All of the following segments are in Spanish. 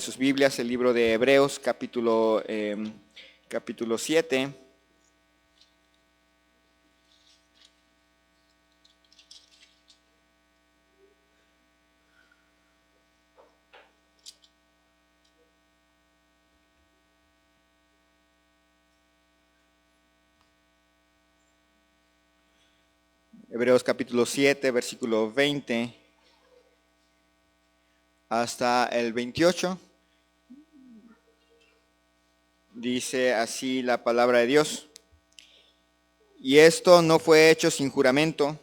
en sus Biblias el libro de Hebreos, capítulo 7. Hebreos capítulo 7, versículo 20 hasta el 28. Dice así la palabra de Dios. Y esto no fue hecho sin juramento,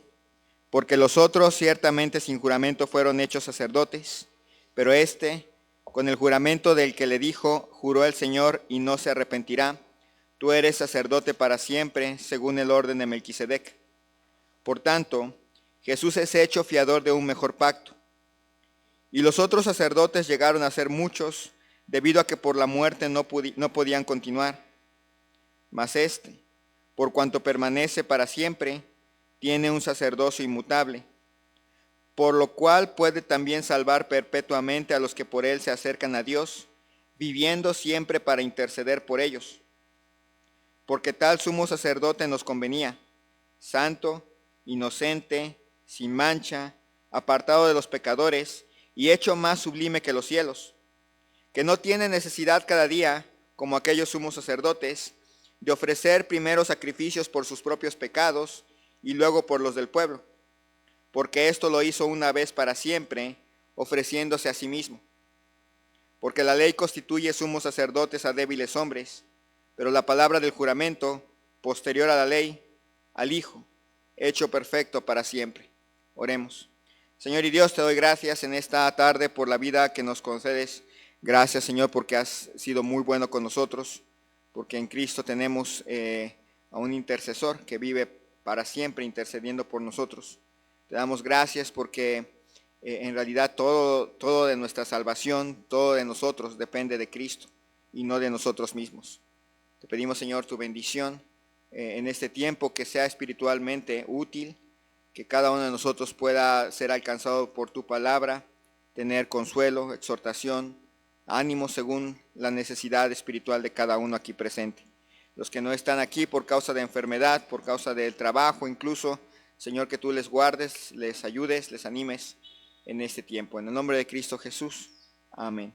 porque los otros ciertamente sin juramento fueron hechos sacerdotes, pero este, con el juramento del que le dijo, juró el Señor y no se arrepentirá: tú eres sacerdote para siempre, según el orden de Melquisedec. Por tanto, Jesús es hecho fiador de un mejor pacto. Y los otros sacerdotes llegaron a ser muchos, debido a que por la muerte no podían continuar. Mas este, por cuanto permanece para siempre, tiene un sacerdocio inmutable, por lo cual puede también salvar perpetuamente a los que por él se acercan a Dios, viviendo siempre para interceder por ellos. Porque tal sumo sacerdote nos convenía, santo, inocente, sin mancha, apartado de los pecadores y hecho más sublime que los cielos, que no tiene necesidad cada día, como aquellos sumos sacerdotes, de ofrecer primero sacrificios por sus propios pecados y luego por los del pueblo, porque esto lo hizo una vez para siempre, ofreciéndose a sí mismo. Porque la ley constituye sumos sacerdotes a débiles hombres, pero la palabra del juramento, posterior a la ley, al Hijo, hecho perfecto para siempre. Oremos. Señor y Dios, te doy gracias en esta tarde por la vida que nos concedes. Gracias, Señor, porque has sido muy bueno con nosotros, porque en Cristo tenemos a un intercesor que vive para siempre intercediendo por nosotros. Te damos gracias porque en realidad todo de nuestra salvación, todo de nosotros depende de Cristo y no de nosotros mismos. Te pedimos, Señor, tu bendición en este tiempo, que sea espiritualmente útil, que cada uno de nosotros pueda ser alcanzado por tu palabra, tener consuelo, exhortación, ánimo según la necesidad espiritual de cada uno aquí presente. Los que no están aquí por causa de enfermedad, por causa del trabajo incluso, Señor, que tú les guardes, les ayudes, les animes en este tiempo. En el nombre de Cristo Jesús. Amén.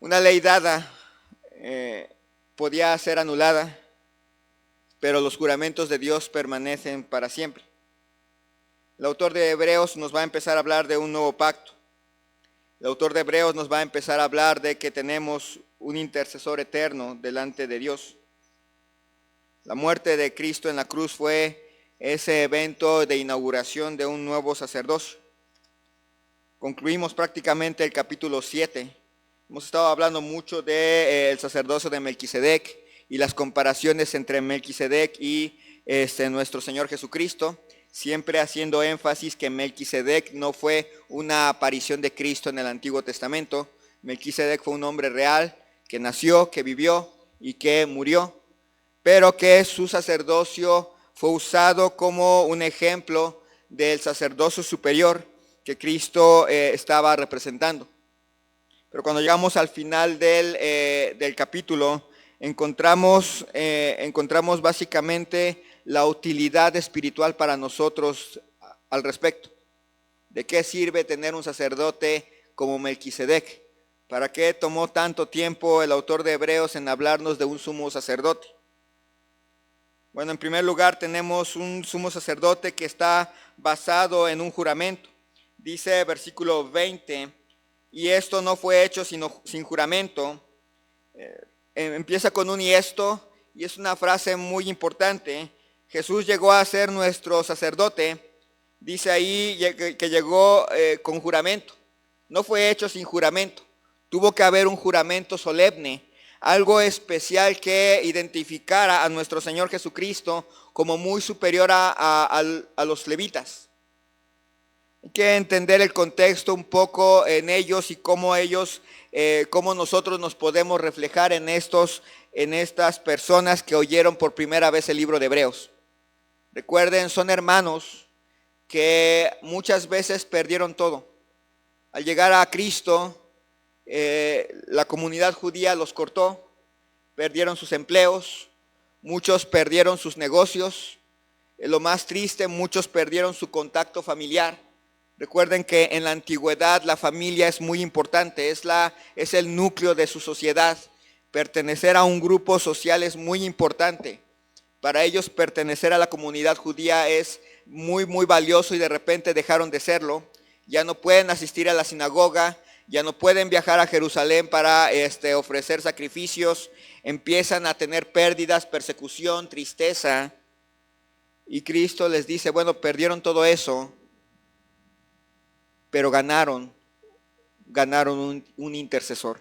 Una ley dada podía ser anulada, pero los juramentos de Dios permanecen para siempre. El autor de Hebreos nos va a empezar a hablar de un nuevo pacto. El autor de Hebreos nos va a empezar a hablar de que tenemos un intercesor eterno delante de Dios. La muerte de Cristo en la cruz fue ese evento de inauguración de un nuevo sacerdocio. Concluimos prácticamente el capítulo 7. Hemos estado hablando mucho del sacerdocio de Melquisedec y las comparaciones entre Melquisedec y nuestro Señor Jesucristo, siempre haciendo énfasis que Melquisedec no fue una aparición de Cristo en el Antiguo Testamento. Melquisedec fue un hombre real que nació, que vivió y que murió, pero que su sacerdocio fue usado como un ejemplo del sacerdocio superior que Cristo estaba representando. Pero cuando llegamos al final del capítulo, encontramos básicamente la utilidad espiritual para nosotros al respecto. ¿De qué sirve tener un sacerdote como Melquisedec? ¿Para qué tomó tanto tiempo el autor de Hebreos en hablarnos de un sumo sacerdote? Bueno, en primer lugar tenemos un sumo sacerdote que está basado en un juramento. Dice versículo 20, y esto no fue hecho sin juramento. Empieza con un y esto, y es una frase muy importante. Jesús llegó a ser nuestro sacerdote. Dice ahí que llegó con juramento. No fue hecho sin juramento. Tuvo que haber un juramento solemne, algo especial que identificara a nuestro Señor Jesucristo como muy superior a los levitas. Hay que entender el contexto un poco en ellos y cómo nosotros nos podemos reflejar en estas personas que oyeron por primera vez el libro de Hebreos. Recuerden, son hermanos que muchas veces perdieron todo. Al llegar a Cristo, la comunidad judía los cortó, perdieron sus empleos, muchos perdieron sus negocios. Lo más triste, muchos perdieron su contacto familiar. Recuerden que en la antigüedad la familia es muy importante, es el núcleo de su sociedad. Pertenecer a un grupo social es muy importante. Para ellos pertenecer a la comunidad judía es muy, muy valioso y de repente dejaron de serlo. Ya no pueden asistir a la sinagoga, ya no pueden viajar a Jerusalén para ofrecer sacrificios. Empiezan a tener pérdidas, persecución, tristeza. Y Cristo les dice, bueno, perdieron todo eso, pero ganaron un intercesor.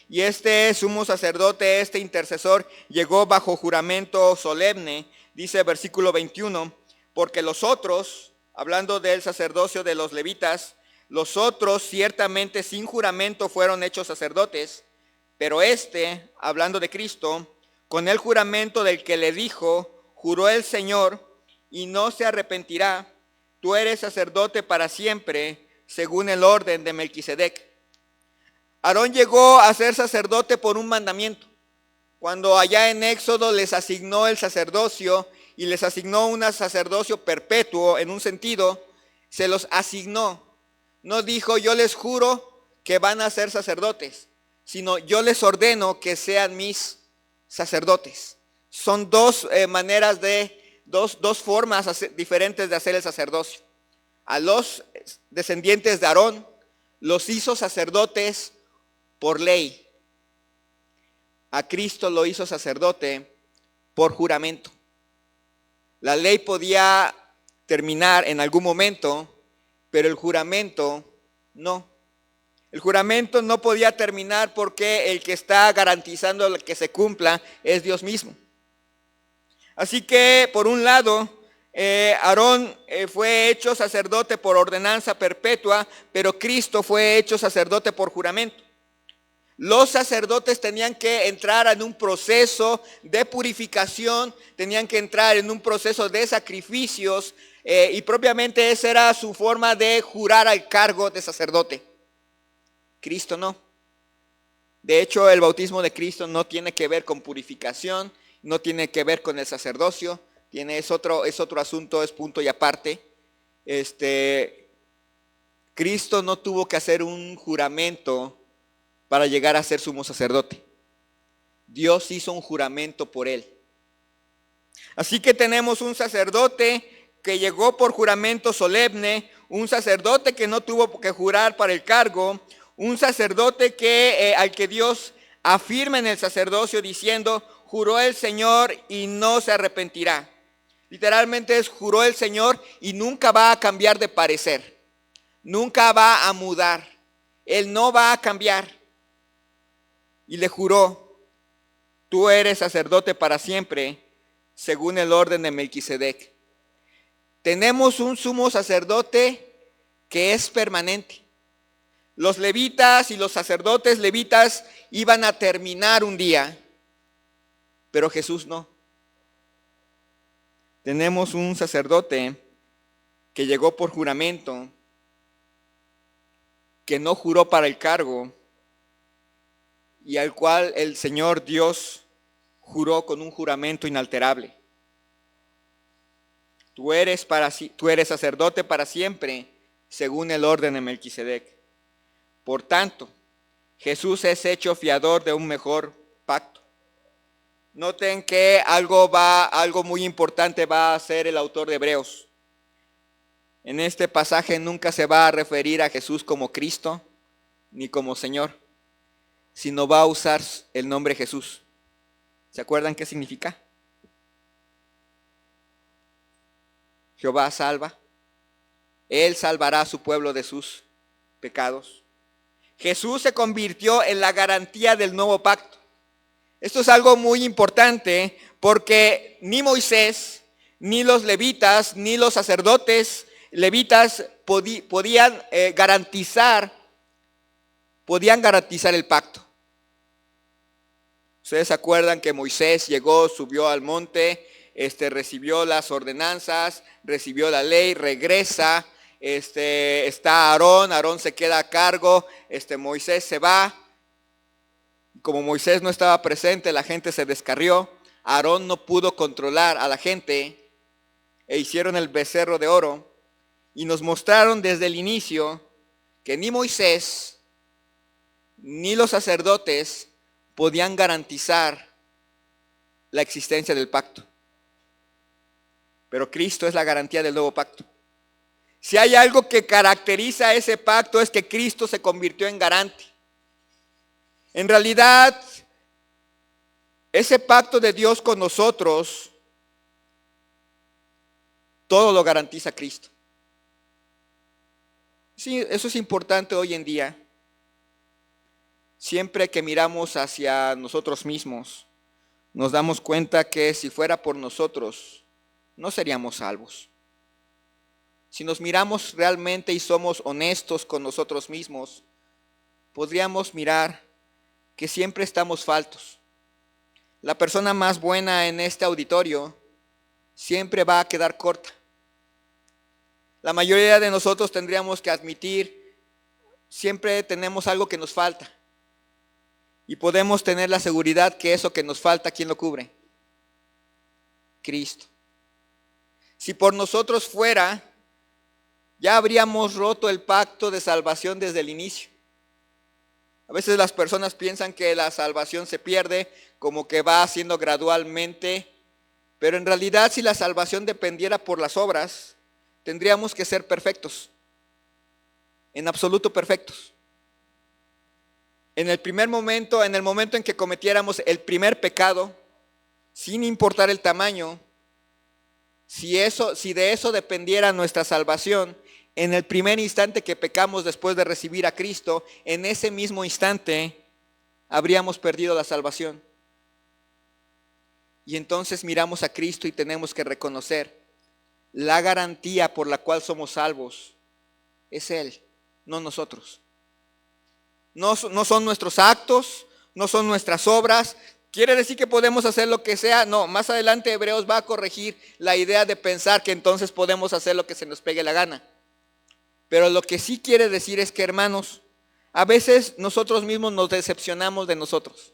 Y este sumo sacerdote, este intercesor, llegó bajo juramento solemne, dice versículo 21, porque los otros, hablando del sacerdocio de los levitas, los otros ciertamente sin juramento fueron hechos sacerdotes, pero este, hablando de Cristo, con el juramento del que le dijo, juró el Señor, y no se arrepentirá, tú eres sacerdote para siempre, según el orden de Melquisedec. Aarón llegó a ser sacerdote por un mandamiento. Cuando allá en Éxodo les asignó el sacerdocio y les asignó un sacerdocio perpetuo en un sentido, se los asignó. No dijo yo les juro que van a ser sacerdotes, sino yo les ordeno que sean mis sacerdotes. Son dos maneras dos formas diferentes de hacer el sacerdocio. A los descendientes de Aarón los hizo sacerdotes por ley. A Cristo lo hizo sacerdote por juramento. La ley podía terminar en algún momento, pero el juramento no. El juramento no podía terminar porque el que está garantizando que se cumpla es Dios mismo. Así que, por un lado, Aarón fue hecho sacerdote por ordenanza perpetua, pero Cristo fue hecho sacerdote por juramento. Los sacerdotes tenían que entrar en un proceso de purificación, tenían que entrar en un proceso de sacrificios y propiamente esa era su forma de jurar al cargo de sacerdote. Cristo no. De hecho, el bautismo de Cristo no tiene que ver con purificación, no tiene que ver con el sacerdocio, es otro asunto, es punto y aparte. Cristo no tuvo que hacer un juramento para llegar a ser sumo sacerdote. Dios hizo un juramento por él. Así que tenemos un sacerdote que llegó por juramento solemne, un sacerdote que no tuvo que jurar para el cargo, un sacerdote al que Dios afirma en el sacerdocio diciendo, juró el Señor y no se arrepentirá. Literalmente es juró el Señor y nunca va a cambiar de parecer, nunca va a mudar, Él no va a cambiar. Y le juró, tú eres sacerdote para siempre, según el orden de Melquisedec. Tenemos un sumo sacerdote que es permanente. Los levitas y los sacerdotes levitas iban a terminar un día, pero Jesús no. Tenemos un sacerdote que llegó por juramento, que no juró para el cargo, y al cual el Señor Dios juró con un juramento inalterable. Tú eres sacerdote para siempre, según el orden de Melquisedec. Por tanto, Jesús es hecho fiador de un mejor pacto. Noten que algo muy importante va a hacer el autor de Hebreos. En este pasaje nunca se va a referir a Jesús como Cristo ni como Señor, sino va a usar el nombre Jesús. ¿Se acuerdan qué significa? Jehová salva. Él salvará a su pueblo de sus pecados. Jesús se convirtió en la garantía del nuevo pacto. Esto es algo muy importante porque ni Moisés, ni los levitas, ni los sacerdotes levitas podían garantizar el pacto. Ustedes se acuerdan que Moisés llegó, subió al monte, recibió las ordenanzas, recibió la ley, regresa está Aarón se queda a cargo, Moisés se va. Como Moisés no estaba presente, la gente se descarrió. Aarón no pudo controlar a la gente e hicieron el becerro de oro y nos mostraron desde el inicio que ni Moisés ni los sacerdotes podían garantizar la existencia del pacto. Pero Cristo es la garantía del nuevo pacto. Si hay algo que caracteriza a ese pacto es que Cristo se convirtió en garante. En realidad, ese pacto de Dios con nosotros, todo lo garantiza Cristo. Sí, eso es importante hoy en día. Siempre que miramos hacia nosotros mismos, nos damos cuenta que si fuera por nosotros, no seríamos salvos. Si nos miramos realmente y somos honestos con nosotros mismos, podríamos mirar que siempre estamos faltos. La persona más buena en este auditorio siempre va a quedar corta. La mayoría de nosotros tendríamos que admitir, siempre tenemos algo que nos falta. Y podemos tener la seguridad que eso que nos falta, ¿quién lo cubre? Cristo. Si por nosotros fuera, ya habríamos roto el pacto de salvación desde el inicio. A veces las personas piensan que la salvación se pierde, como que va haciendo gradualmente, pero en realidad si la salvación dependiera por las obras, tendríamos que ser perfectos, en absoluto perfectos. En el momento en que cometiéramos el primer pecado, sin importar el tamaño, si de eso dependiera nuestra salvación, en el primer instante que pecamos después de recibir a Cristo, en ese mismo instante habríamos perdido la salvación. Y entonces miramos a Cristo y tenemos que reconocer la garantía por la cual somos salvos es Él, no nosotros. No son nuestros actos, no son nuestras obras. ¿Quiere decir que podemos hacer lo que sea? No, más adelante Hebreos va a corregir la idea de pensar que entonces podemos hacer lo que se nos pegue la gana. Pero lo que sí quiere decir es que, hermanos, a veces nosotros mismos nos decepcionamos de nosotros.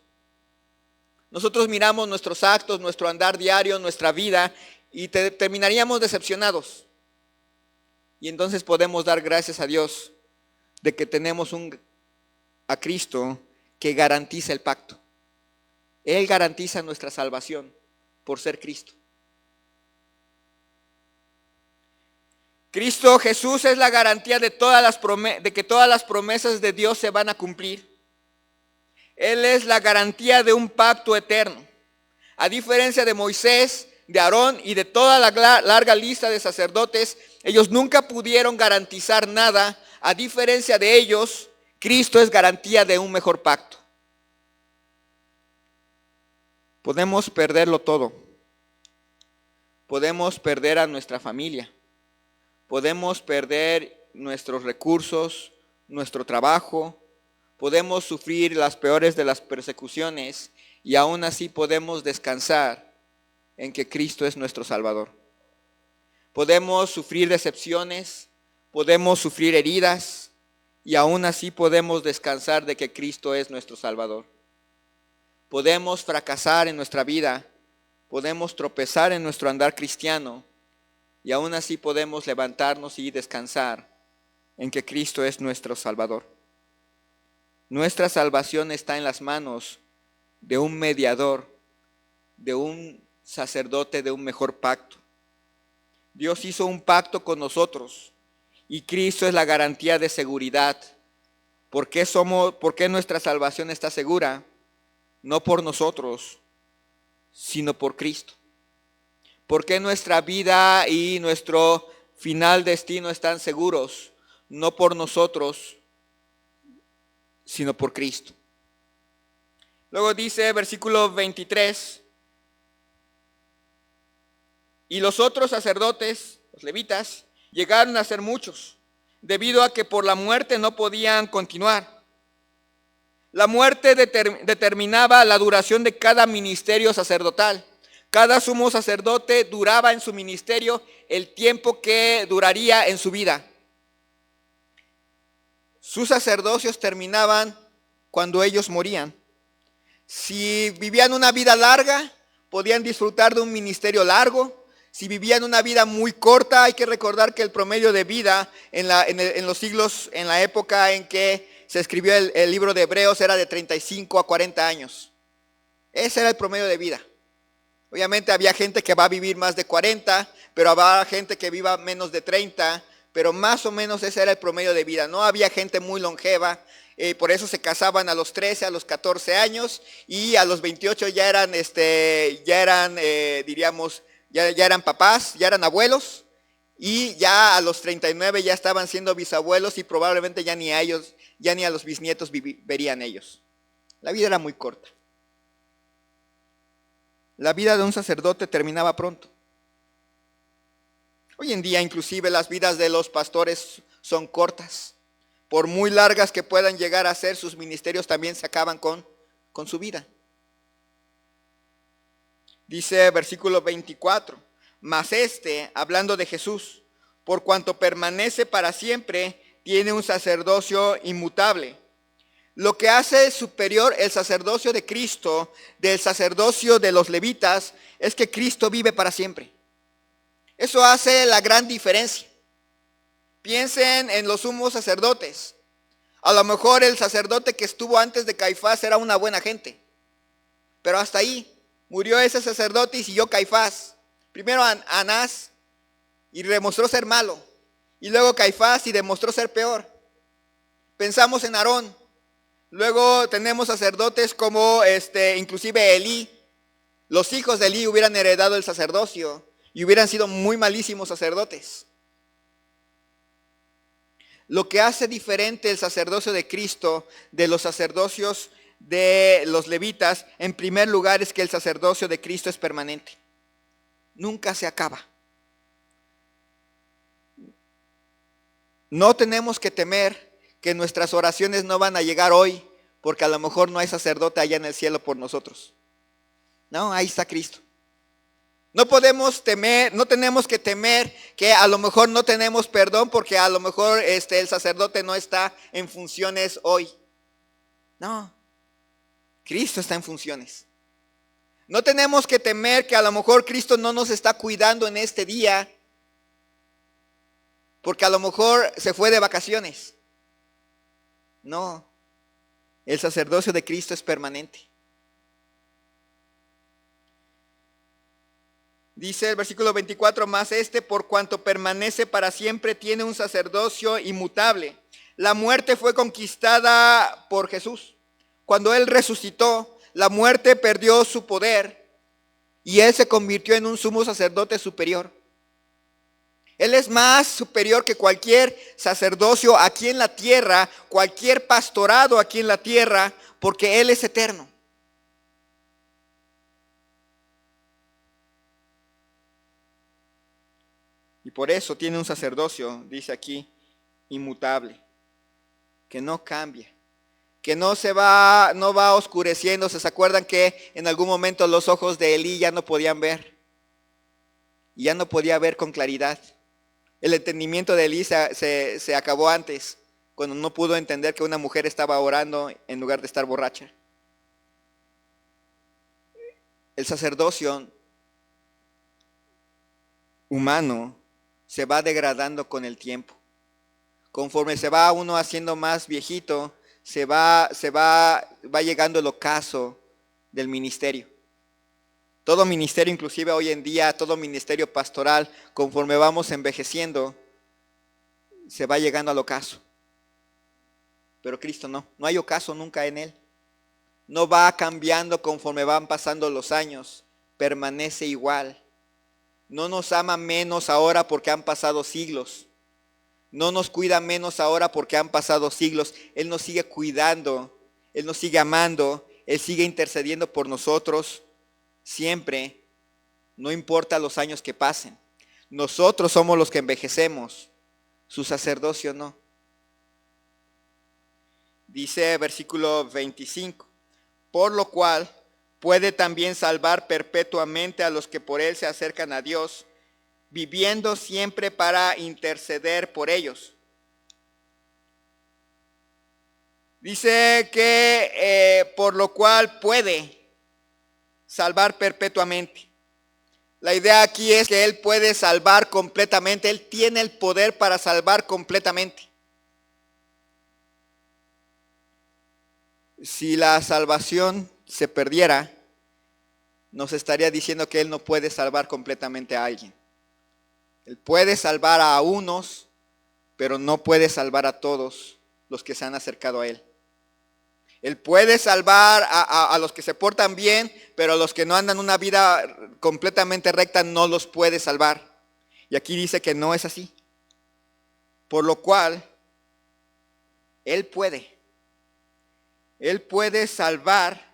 Nosotros miramos nuestros actos, nuestro andar diario, nuestra vida y terminaríamos decepcionados. Y entonces podemos dar gracias a Dios de que tenemos a Cristo que garantiza el pacto. Él garantiza nuestra salvación por ser Cristo. Cristo Jesús es la garantía de que todas las promesas de Dios se van a cumplir. Él es la garantía de un pacto eterno. A diferencia de Moisés, de Aarón y de toda la larga lista de sacerdotes, ellos nunca pudieron garantizar nada. A diferencia de ellos, Cristo es garantía de un mejor pacto. Podemos perderlo todo. Podemos perder a nuestra familia. Podemos perder nuestros recursos, nuestro trabajo. Podemos sufrir las peores de las persecuciones y aún así podemos descansar en que Cristo es nuestro Salvador. Podemos sufrir decepciones, podemos sufrir heridas y aún así podemos descansar de que Cristo es nuestro Salvador. Podemos fracasar en nuestra vida, podemos tropezar en nuestro andar cristiano y aún así podemos levantarnos y descansar en que Cristo es nuestro Salvador. Nuestra salvación está en las manos de un mediador, de un sacerdote de un mejor pacto. Dios hizo un pacto con nosotros y Cristo es la garantía de seguridad. ¿Por qué nuestra salvación está segura? No por nosotros, sino por Cristo. ¿Por qué nuestra vida y nuestro final destino están seguros? No por nosotros, sino por Cristo. Luego dice versículo 23, y los otros sacerdotes, los levitas, llegaron a ser muchos, debido a que por la muerte no podían continuar. La muerte determinaba la duración de cada ministerio sacerdotal. Cada sumo sacerdote duraba en su ministerio el tiempo que duraría en su vida. sus sacerdocios terminaban cuando ellos morían. Si vivían una vida larga, podían disfrutar de un ministerio largo. Si vivían una vida muy corta, hay que recordar que el promedio de vida en los siglos, en la época en que se escribió el libro de Hebreos, era de 35 a 40 años. Ese era el promedio de vida. Obviamente había gente que va a vivir más de 40, pero había gente que viva menos de 30, pero más o menos ese era el promedio de vida. No había gente muy longeva, por eso se casaban a los 13, a los 14 años, y a los 28 ya eran papás, ya eran abuelos, y ya a los 39 ya estaban siendo bisabuelos, y probablemente ya ni a ellos, ya ni a los bisnietos verían ellos. La vida era muy corta. La vida de un sacerdote terminaba pronto. Hoy en día inclusive las vidas de los pastores son cortas. Por muy largas que puedan llegar a ser, sus ministerios también se acaban con su vida. Dice versículo 24, mas hablando de Jesús, por cuanto permanece para siempre, tiene un sacerdocio inmutable. Lo que hace superior el sacerdocio de Cristo del sacerdocio de los levitas es que Cristo vive para siempre. Eso hace la gran diferencia. Piensen en los sumos sacerdotes. A lo mejor el sacerdote que estuvo antes de Caifás era una buena gente, pero hasta ahí. Murió ese sacerdote y siguió Caifás. Primero Anás y demostró ser malo, y luego Caifás y demostró ser peor. Pensamos en Aarón. Luego tenemos sacerdotes como inclusive Elí. Los hijos de Elí hubieran heredado el sacerdocio y hubieran sido muy malísimos sacerdotes. Lo que hace diferente el sacerdocio de Cristo de los sacerdocios de los levitas, en primer lugar, es que el sacerdocio de Cristo es permanente. Nunca se acaba. No tenemos que temer que nuestras oraciones no van a llegar hoy, porque a lo mejor no hay sacerdote allá en el cielo por nosotros. No, ahí está Cristo. No podemos temer, no tenemos que temer que a lo mejor no tenemos perdón porque a lo mejor el sacerdote no está en funciones hoy. No, Cristo está en funciones. No tenemos que temer que a lo mejor Cristo no nos está cuidando en este día porque a lo mejor se fue de vacaciones. No, el sacerdocio de Cristo es permanente. Dice el versículo 24, mas por cuanto permanece para siempre, tiene un sacerdocio inmutable. La muerte fue conquistada por Jesús. Cuando Él resucitó, la muerte perdió su poder y Él se convirtió en un sumo sacerdote superior. Él es más superior que cualquier sacerdocio aquí en la tierra, cualquier pastorado aquí en la tierra, porque Él es eterno. Y por eso tiene un sacerdocio, dice aquí, inmutable, que no cambia, que no va oscureciéndose. ¿Se acuerdan que en algún momento los ojos de Elí ya no podían ver? Y ya no podía ver con claridad. El entendimiento de Elí se acabó antes, cuando no pudo entender que una mujer estaba orando en lugar de estar borracha. El sacerdocio humano se va degradando con el tiempo. Conforme se va uno haciendo más viejito, va llegando el ocaso del ministerio. Todo ministerio, inclusive hoy en día, todo ministerio pastoral, conforme vamos envejeciendo, se va llegando al ocaso. Pero Cristo no hay ocaso nunca en Él. No va cambiando conforme van pasando los años, permanece igual. No nos ama menos ahora porque han pasado siglos. No nos cuida menos ahora porque han pasado siglos. Él nos sigue cuidando, Él nos sigue amando, Él sigue intercediendo por nosotros siempre, no importa los años que pasen. Nosotros somos los que envejecemos, su sacerdocio no. Dice versículo 25, por lo cual puede también salvar perpetuamente a los que por Él se acercan a Dios, viviendo siempre para interceder por ellos. Dice que por lo cual puede salvar perpetuamente. La idea aquí es que Él puede salvar completamente. Él tiene el poder para salvar completamente. Si la salvación se perdiera, nos estaría diciendo que Él no puede salvar completamente a alguien. Él puede salvar a unos, pero no puede salvar a todos los que se han acercado a Él. Él puede salvar a los que se portan bien, pero a los que no andan una vida completamente recta no los puede salvar. Y aquí dice que no es así. Por lo cual, Él puede salvar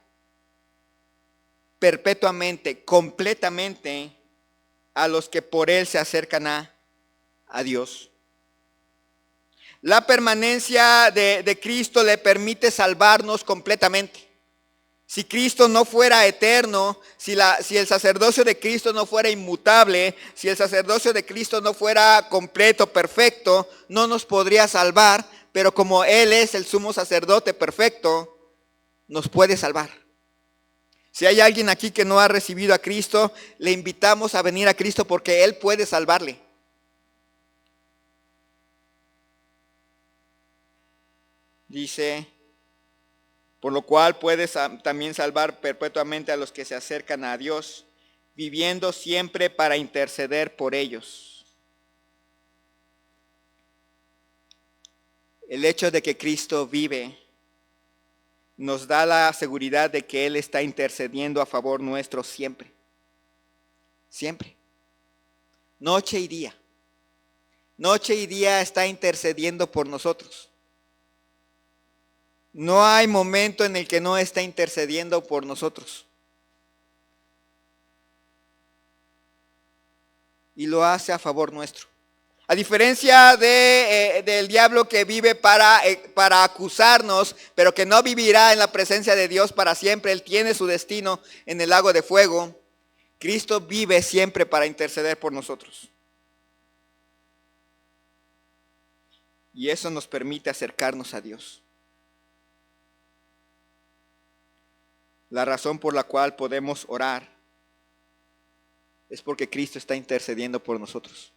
perpetuamente, completamente a los que por Él se acercan a Dios. La permanencia de Cristo le permite salvarnos completamente. Si Cristo no fuera eterno, si el sacerdocio de Cristo no fuera inmutable, si el sacerdocio de Cristo no fuera completo, perfecto, no nos podría salvar, pero como Él es el sumo sacerdote perfecto, nos puede salvar. Si hay alguien aquí que no ha recibido a Cristo, le invitamos a venir a Cristo porque Él puede salvarle. Dice, por lo cual puedes también salvar perpetuamente a los que se acercan a Dios, viviendo siempre para interceder por ellos. El hecho de que Cristo vive nos da la seguridad de que Él está intercediendo a favor nuestro siempre. Siempre. Noche y día. Noche y día está intercediendo por nosotros. No hay momento en el que no está intercediendo por nosotros. Y lo hace a favor nuestro. A diferencia del diablo que vive para acusarnos, pero que no vivirá en la presencia de Dios para siempre. Él tiene su destino en el lago de fuego. Cristo vive siempre para interceder por nosotros. Y eso nos permite acercarnos a Dios. La razón por la cual podemos orar es porque Cristo está intercediendo por nosotros.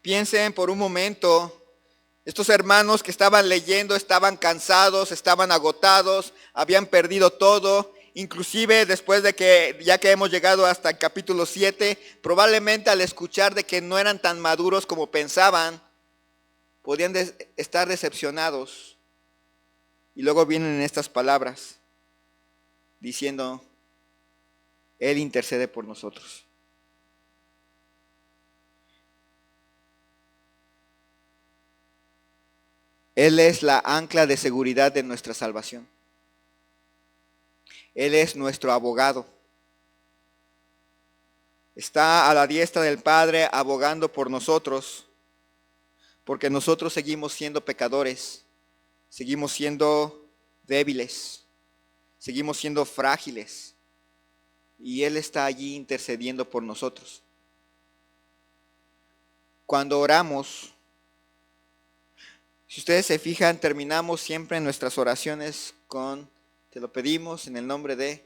Piensen por un momento, estos hermanos que estaban leyendo estaban cansados, estaban agotados, habían perdido todo, inclusive después de que, ya que hemos llegado hasta el capítulo 7, probablemente al escuchar de que no eran tan maduros como pensaban, podían estar decepcionados. Y luego vienen estas palabras diciendo, Él intercede por nosotros. Él es la ancla de seguridad de nuestra salvación. Él es nuestro abogado. Está a la diestra del Padre abogando por nosotros, porque nosotros seguimos siendo pecadores, seguimos siendo débiles, seguimos siendo frágiles, y Él está allí intercediendo por nosotros. Cuando oramos, si ustedes se fijan, terminamos siempre nuestras oraciones con, te lo pedimos en el nombre de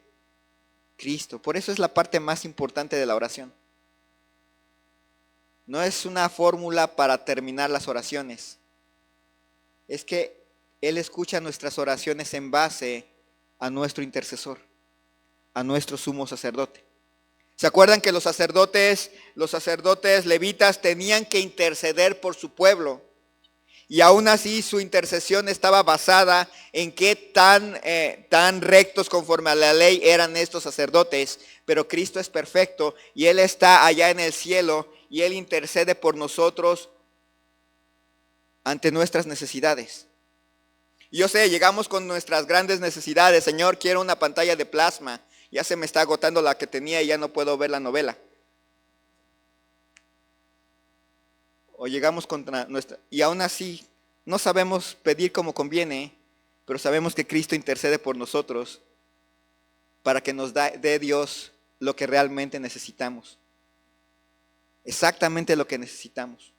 Cristo. Por eso es la parte más importante de la oración. No es una fórmula para terminar las oraciones. Es que Él escucha nuestras oraciones en base a nuestro intercesor, a nuestro sumo sacerdote. ¿Se acuerdan que los sacerdotes levitas tenían que interceder por su pueblo? Y aún así su intercesión estaba basada en qué tan rectos conforme a la ley eran estos sacerdotes. Pero Cristo es perfecto y Él está allá en el cielo y Él intercede por nosotros ante nuestras necesidades. Y yo sé, llegamos con nuestras grandes necesidades. Señor, quiero una pantalla de plasma. Ya se me está agotando la que tenía y ya no puedo ver la novela. O llegamos contra nuestra... Y aún así, no sabemos pedir como conviene, pero sabemos que Cristo intercede por nosotros para que nos dé Dios lo que realmente necesitamos. Exactamente lo que necesitamos.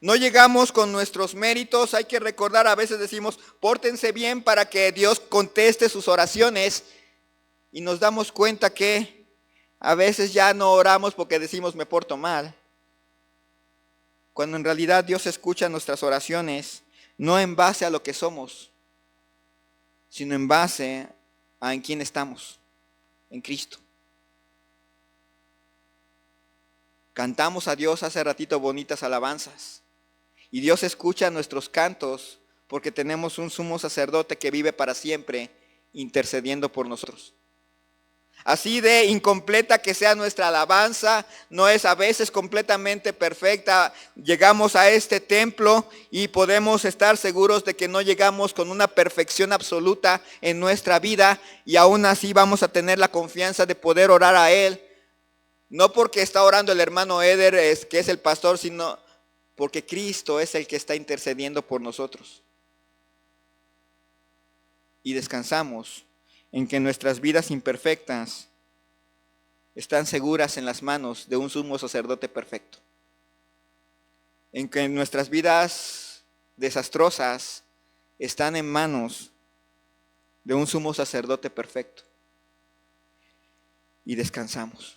No llegamos con nuestros méritos. Hay que recordar, a veces decimos, pórtense bien para que Dios conteste sus oraciones. Y nos damos cuenta que a veces ya no oramos porque decimos me porto mal. Cuando en realidad Dios escucha nuestras oraciones, no en base a lo que somos, sino en base a en quién estamos, en Cristo. Cantamos a Dios hace ratito bonitas alabanzas. Y Dios escucha nuestros cantos porque tenemos un sumo sacerdote que vive para siempre intercediendo por nosotros. Así de incompleta que sea nuestra alabanza, no es a veces completamente perfecta. Llegamos a este templo y podemos estar seguros de que no llegamos con una perfección absoluta en nuestra vida, y aún así vamos a tener la confianza de poder orar a Él. No porque está orando el hermano Eder, que es el pastor, sino porque Cristo es el que está intercediendo por nosotros. Y descansamos en que nuestras vidas imperfectas están seguras en las manos de un sumo sacerdote perfecto. En que nuestras vidas desastrosas están en manos de un sumo sacerdote perfecto. Y descansamos.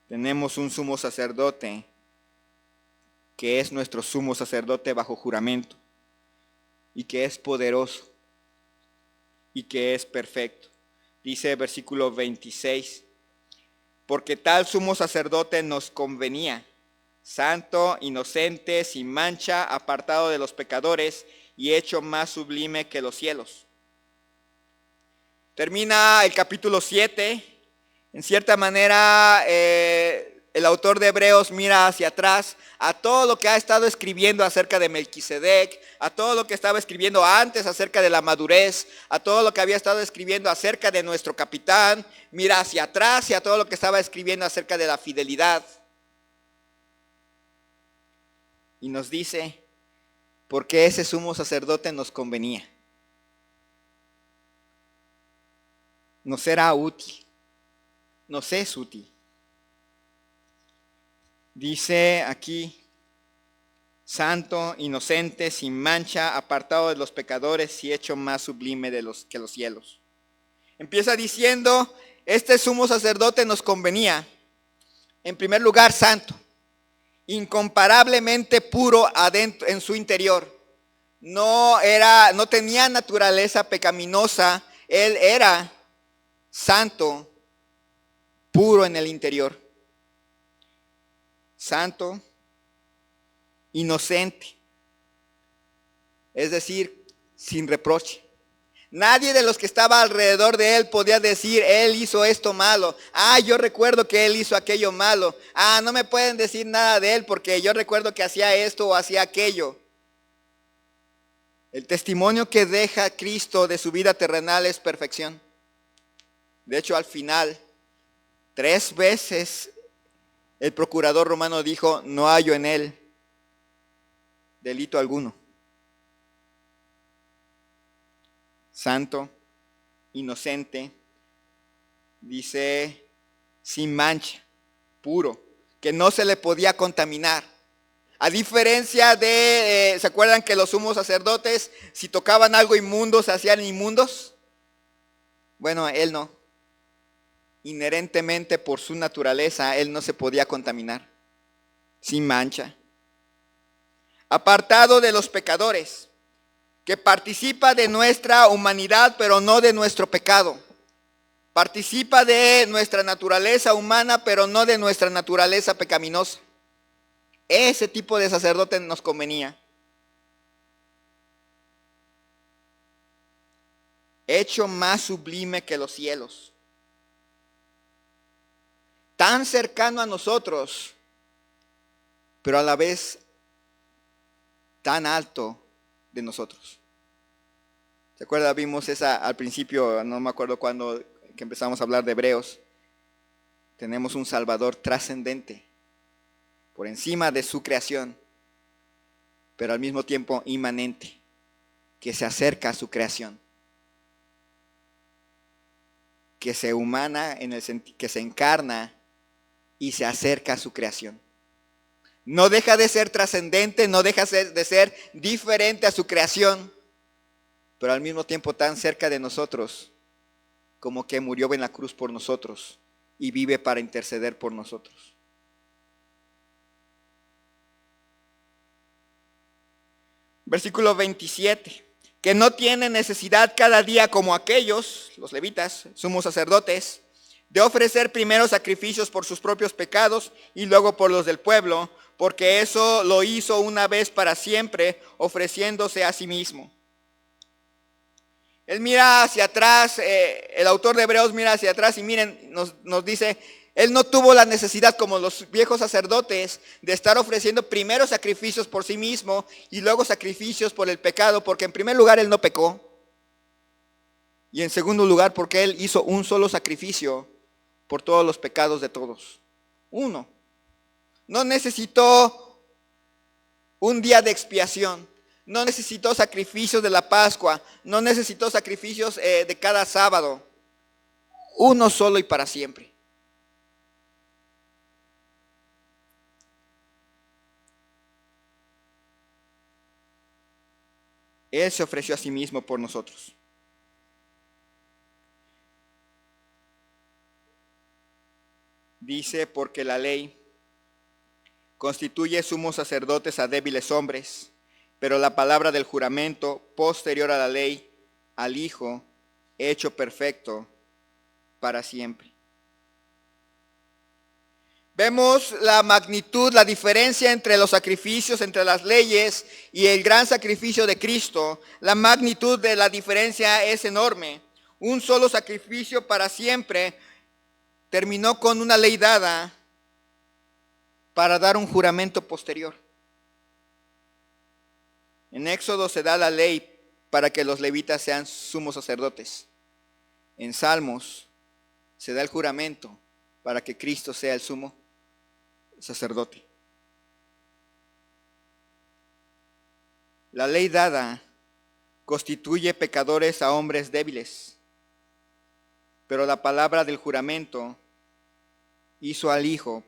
Tenemos un sumo sacerdote que es nuestro sumo sacerdote bajo juramento, y que es poderoso y que es perfecto. Dice versículo 26, porque tal sumo sacerdote nos convenía, santo, inocente, sin mancha, apartado de los pecadores y hecho más sublime que los cielos. Termina el capítulo 7. En cierta manera, el autor de Hebreos mira hacia atrás a todo lo que ha estado escribiendo acerca de Melquisedec, a todo lo que estaba escribiendo antes acerca de la madurez, a todo lo que había estado escribiendo acerca de nuestro capitán. Mira hacia atrás y a todo lo que estaba escribiendo acerca de la fidelidad. Y nos dice, porque ese sumo sacerdote nos convenía. Nos era útil. Nos es útil. Dice aquí, santo, inocente, sin mancha, apartado de los pecadores y hecho más sublime que los cielos. Empieza diciendo, este sumo sacerdote nos convenía. En primer lugar, santo, incomparablemente puro adentro, en su interior. No tenía naturaleza pecaminosa, él era santo, puro en el interior. Santo, inocente, es decir, sin reproche. Nadie de los que estaba alrededor de él podía decir, él hizo esto malo. Yo recuerdo que él hizo aquello malo. No me pueden decir nada de él porque yo recuerdo que hacía esto o hacía aquello. El testimonio que deja Cristo de su vida terrenal es perfección. De hecho, al final, 3 veces el procurador romano dijo, no hallo en él delito alguno. Santo, inocente, dice, sin mancha, puro, que no se le podía contaminar. A diferencia de, ¿se acuerdan que los sumos sacerdotes, si tocaban algo inmundo, se hacían inmundos? Bueno, él no. Inherentemente por su naturaleza, él no se podía contaminar. Sin mancha. Apartado de los pecadores, que participa de nuestra humanidad, pero no de nuestro pecado. Participa de nuestra naturaleza humana, pero no de nuestra naturaleza pecaminosa. Ese tipo de sacerdote nos convenía. Hecho más sublime que los cielos. Tan cercano a nosotros, pero a la vez tan alto de nosotros. ¿Se acuerda? Vimos esa al principio, no me acuerdo cuándo que empezamos a hablar de Hebreos. Tenemos un Salvador trascendente, por encima de su creación, pero al mismo tiempo inmanente, que se acerca a su creación, que se humana en el que se encarna y se acerca a su creación. No deja de ser trascendente, no deja de ser diferente a su creación, pero al mismo tiempo tan cerca de nosotros, como que murió en la cruz por nosotros y vive para interceder por nosotros. Versículo 27, que no tiene necesidad cada día como aquellos, los levitas, sumos sacerdotes, de ofrecer primero sacrificios por sus propios pecados y luego por los del pueblo, porque eso lo hizo una vez para siempre, ofreciéndose a sí mismo. Él mira hacia atrás, el autor de Hebreos mira hacia atrás y miren, nos dice, él no tuvo la necesidad como los viejos sacerdotes de estar ofreciendo primero sacrificios por sí mismo y luego sacrificios por el pecado, porque en primer lugar él no pecó y en segundo lugar porque él hizo un solo sacrificio por todos los pecados de todos. Uno. No necesitó un día de expiación. No necesitó sacrificios de la Pascua, no necesitó sacrificios de cada sábado. Uno solo y para siempre. Él se ofreció a sí mismo por nosotros. Dice, porque la ley constituye sumos sacerdotes a débiles hombres, pero la palabra del juramento, posterior a la ley, al Hijo, hecho perfecto para siempre. Vemos la magnitud, la diferencia entre los sacrificios, entre las leyes y el gran sacrificio de Cristo. La magnitud de la diferencia es enorme. Un solo sacrificio para siempre terminó con una ley dada para dar un juramento posterior. En Éxodo se da la ley para que los levitas sean sumos sacerdotes. En Salmos se da el juramento para que Cristo sea el sumo sacerdote. La ley dada constituye pecadores a hombres débiles, pero la palabra del juramento hizo al Hijo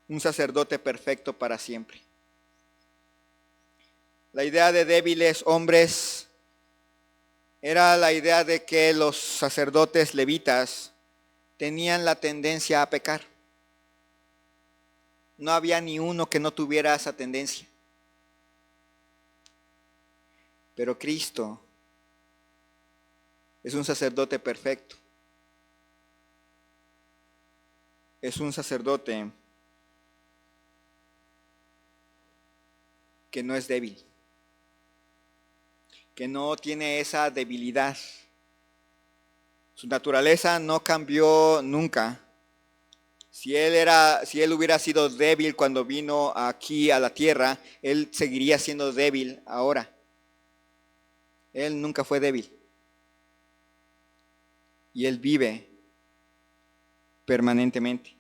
un sacerdote perfecto para siempre. La idea de débiles hombres era la idea de que los sacerdotes levitas tenían la tendencia a pecar. No había ni uno que no tuviera esa tendencia. Pero Cristo es un sacerdote perfecto. Es un sacerdote que no es débil, que no tiene esa debilidad. Su naturaleza no cambió nunca. Si él hubiera sido débil cuando vino aquí a la tierra, él seguiría siendo débil ahora. Él nunca fue débil. Y él vive permanentemente.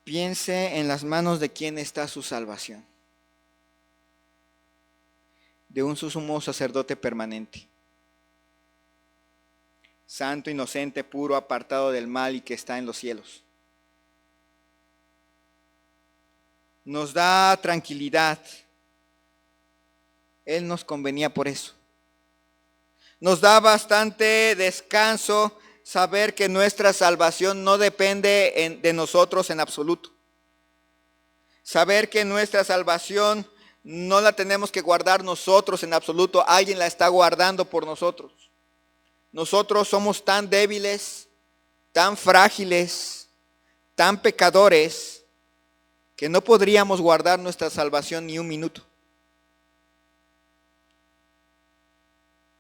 Piense en las manos de quién está su salvación. De un sumo sacerdote permanente. Santo, inocente, puro, apartado del mal y que está en los cielos. Nos da tranquilidad. Él nos convenía por eso. Nos da bastante descanso saber que nuestra salvación no depende de nosotros en absoluto. Saber que nuestra salvación no la tenemos que guardar nosotros en absoluto. Alguien la está guardando por nosotros. Nosotros somos tan débiles, tan frágiles, tan pecadores, que no podríamos guardar nuestra salvación ni un minuto.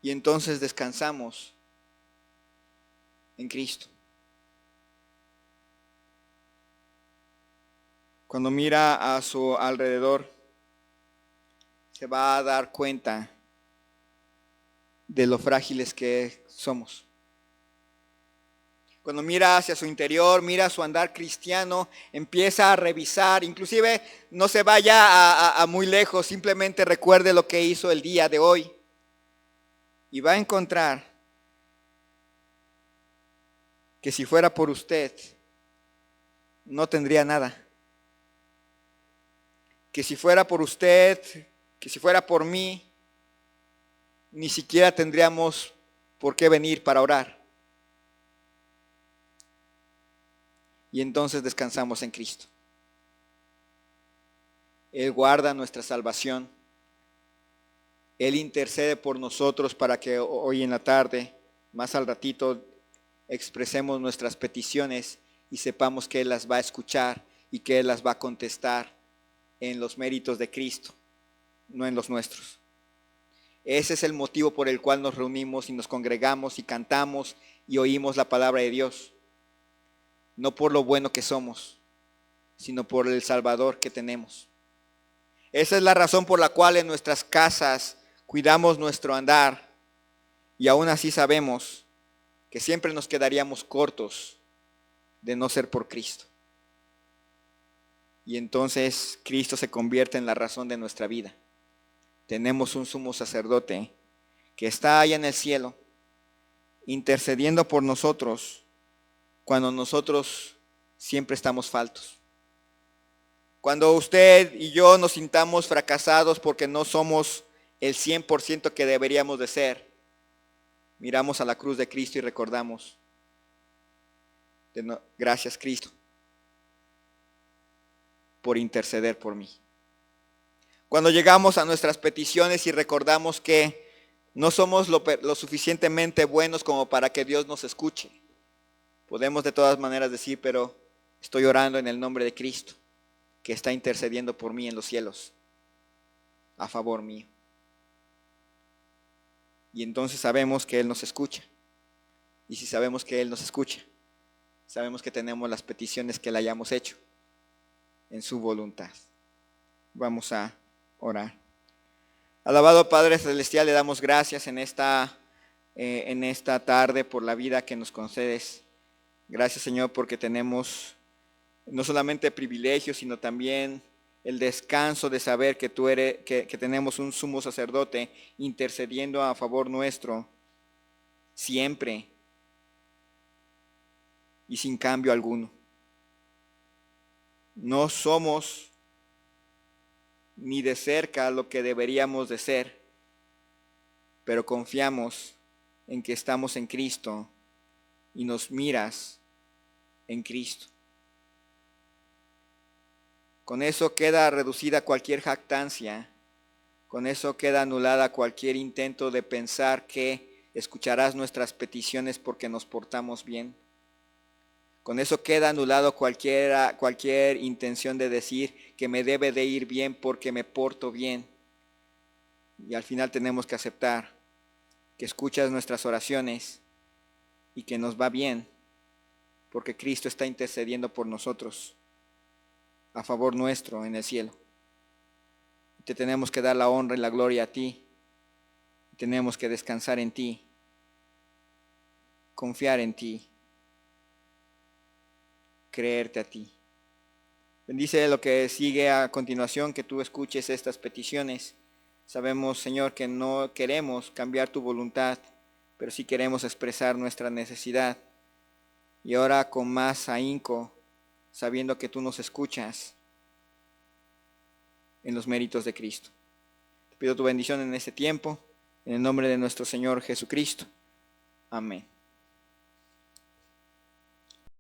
Y entonces descansamos en Cristo. Cuando mira a su alrededor, se va a dar cuenta de lo frágiles que somos. Cuando mira hacia su interior, mira su andar cristiano, empieza a revisar, inclusive no se vaya a muy lejos, simplemente recuerde lo que hizo el día de hoy. Y va a encontrar que si fuera por usted, no tendría nada. Que si fuera por usted, que si fuera por mí, ni siquiera tendríamos por qué venir para orar. Y entonces descansamos en Cristo. Él guarda nuestra salvación. Él intercede por nosotros para que hoy en la tarde, más al ratito, expresemos nuestras peticiones y sepamos que Él las va a escuchar y que Él las va a contestar en los méritos de Cristo, no en los nuestros. Ese es el motivo por el cual nos reunimos y nos congregamos y cantamos y oímos la palabra de Dios. No por lo bueno que somos, sino por el Salvador que tenemos. Esa es la razón por la cual en nuestras casas cuidamos nuestro andar y aún así sabemos que siempre nos quedaríamos cortos de no ser por Cristo. Y entonces Cristo se convierte en la razón de nuestra vida. Tenemos un sumo sacerdote que está allá en el cielo, intercediendo por nosotros cuando nosotros siempre estamos faltos. Cuando usted y yo nos sintamos fracasados porque no somos el 100% que deberíamos de ser, miramos a la cruz de Cristo y recordamos, gracias Cristo por interceder por mí. Cuando llegamos a nuestras peticiones y recordamos que no somos lo suficientemente buenos como para que Dios nos escuche, podemos de todas maneras decir, pero estoy orando en el nombre de Cristo, que está intercediendo por mí en los cielos, a favor mío. Y entonces sabemos que Él nos escucha. Y si sabemos que Él nos escucha, sabemos que tenemos las peticiones que le hayamos hecho en su voluntad. Vamos a orar. Alabado Padre Celestial, le damos gracias en esta tarde por la vida que nos concedes. Gracias, Señor, porque tenemos no solamente privilegios, sino también el descanso de saber que que tenemos un sumo sacerdote intercediendo a favor nuestro siempre y sin cambio alguno. No somos ni de cerca lo que deberíamos de ser, pero confiamos en que estamos en Cristo y nos miras en Cristo. Con eso queda reducida cualquier jactancia, con eso queda anulada cualquier intento de pensar que escucharás nuestras peticiones porque nos portamos bien. Con eso queda anulado cualquier intención de decir que me debe de ir bien porque me porto bien. Y al final tenemos que aceptar que escuchas nuestras oraciones y que nos va bien porque Cristo está intercediendo por nosotros a favor nuestro en el cielo. Te tenemos que dar la honra y la gloria a ti. Tenemos que descansar en ti, confiar en ti, creerte a ti. Bendice lo que sigue a continuación, que tú escuches estas peticiones. Sabemos, Señor, que no queremos cambiar tu voluntad, pero sí queremos expresar nuestra necesidad. Y ahora con más ahínco, sabiendo que tú nos escuchas en los méritos de Cristo. Te pido tu bendición en este tiempo, en el nombre de nuestro Señor Jesucristo. Amén.